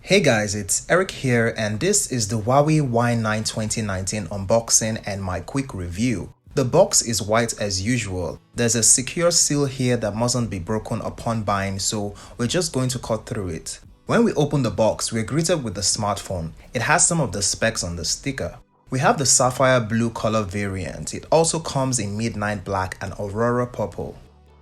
Hey guys, it's Eric here and this is the HUAWEI Y9 2019 unboxing and my quick review. The box is white as usual. There's a secure seal here that mustn't be broken upon buying, so we're just going to cut through it. When we open the box, we're greeted with the smartphone. It has some of the specs on the sticker. We have the sapphire blue color variant. It also comes in midnight black and aurora purple.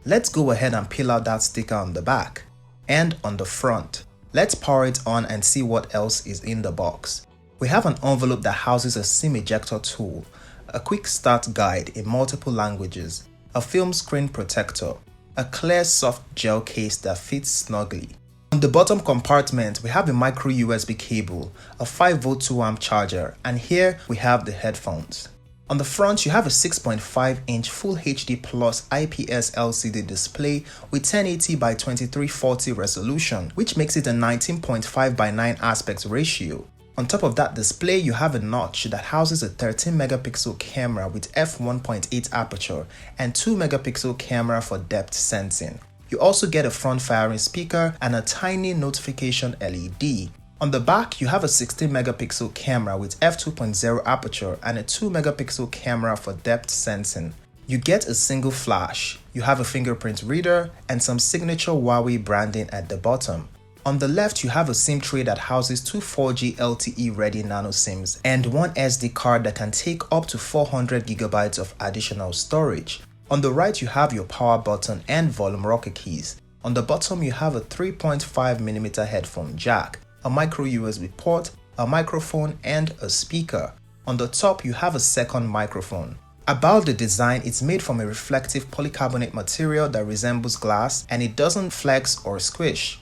Let's go ahead and peel out that sticker on the back and on the front. Let's power it on and see what else is in the box. We have an envelope that houses a SIM ejector tool, a quick start guide in multiple languages, a film screen protector, a clear soft gel case that fits snugly. On the bottom compartment, we have a micro USB cable, a 5V 2A charger, and here we have the headphones. On the front, you have a 6.5-inch Full HD Plus IPS LCD display with 1080 by 2340 resolution, which makes it a 19.5:9 aspect ratio. On top of that display, you have a notch that houses a 13-megapixel camera with f1.8 aperture and 2-megapixel camera for depth sensing. You also get a front-firing speaker and a tiny notification LED. On the back, you have a 16-megapixel camera with f2.0 aperture and a 2-megapixel camera for depth sensing. You get a single flash, you have a fingerprint reader, and some signature HUAWEI branding at the bottom. On the left, you have a SIM tray that houses two 4G LTE-ready nano SIMs and one SD card that can take up to 400GB of additional storage. On the right, you have your power button and volume rocker keys. On the bottom, you have a 3.5mm headphone jack, a micro USB port, a microphone, and a speaker. On the top, you have a second microphone. About the design, it's made from a reflective polycarbonate material that resembles glass and it doesn't flex or squish.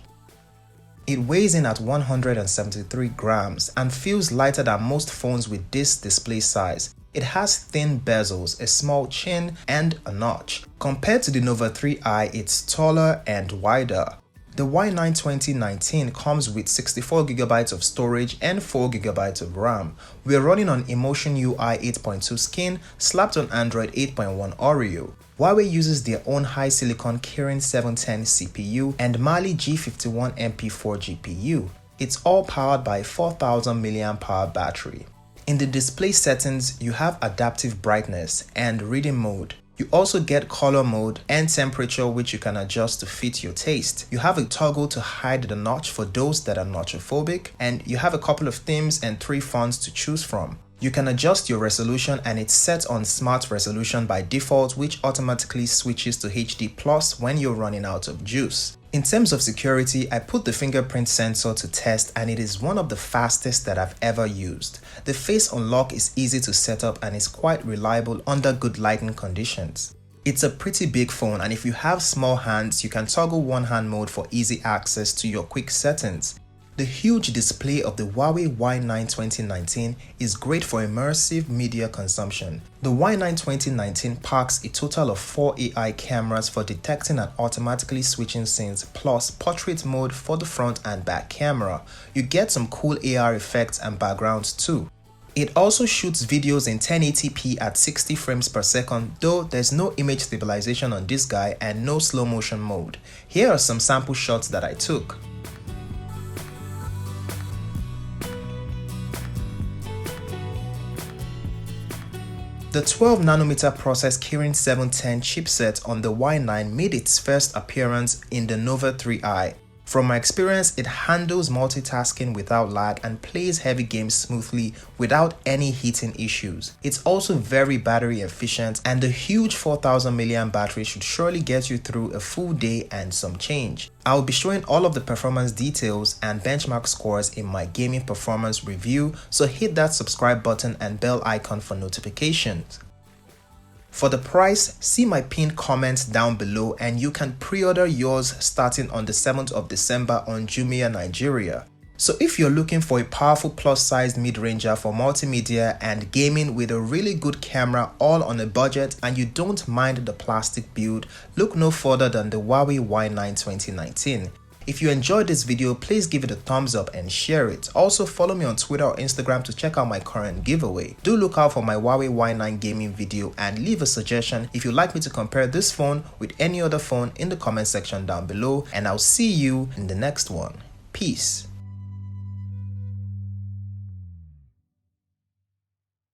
It weighs in at 173 grams and feels lighter than most phones with this display size. It has thin bezels, a small chin, and a notch. Compared to the Nova 3i, it's taller and wider. The Y9 2019 comes with 64GB of storage and 4GB of RAM. We're running on Emotion UI 8.2 skin, slapped on Android 8.1 Oreo. HUAWEI uses their own high silicon Kirin 710 CPU and Mali G51 MP4 GPU. It's all powered by a 4000 mAh battery. In the display settings, you have adaptive brightness and reading mode. You also get color mode and temperature, which you can adjust to fit your taste. You have a toggle to hide the notch for those that are notchophobic, and you have a couple of themes and 3 fonts to choose from. You can adjust your resolution and it's set on smart resolution by default, which automatically switches to HD Plus when you're running out of juice. In terms of security, I put the fingerprint sensor to test and it is one of the fastest that I've ever used. The face unlock is easy to set up and is quite reliable under good lighting conditions. It's a pretty big phone and if you have small hands, you can toggle one-hand mode for easy access to your quick settings. The huge display of the HUAWEI Y9 2019 is great for immersive media consumption. The Y9 2019 packs a total of 4 AI cameras for detecting and automatically switching scenes, plus portrait mode for the front and back camera. You get some cool AR effects and backgrounds too. It also shoots videos in 1080p at 60 frames per second, though there's no image stabilization on this guy and no slow motion mode. Here are some sample shots that I took. The 12nm process Kirin 710 chipset on the Y9 made its first appearance in the Nova 3i. From my experience, it handles multitasking without lag and plays heavy games smoothly without any heating issues. It's also very battery efficient and the huge 4000 mAh battery should surely get you through a full day and some change. I'll be showing all of the performance details and benchmark scores in my gaming performance review, so hit that subscribe button and bell icon for notifications. For the price, see my pinned comments down below and you can pre-order yours starting on the 7th of December on Jumia Nigeria. So if you're looking for a powerful plus-sized mid-ranger for multimedia and gaming with a really good camera all on a budget and you don't mind the plastic build, look no further than the HUAWEI Y9 2019. If you enjoyed this video, please give it a thumbs up and share it. Also follow me on Twitter or Instagram to check out my current giveaway. Do look out for my HUAWEI Y9 gaming video and leave a suggestion if you'd like me to compare this phone with any other phone in the comment section down below, and I'll see you in the next one. Peace.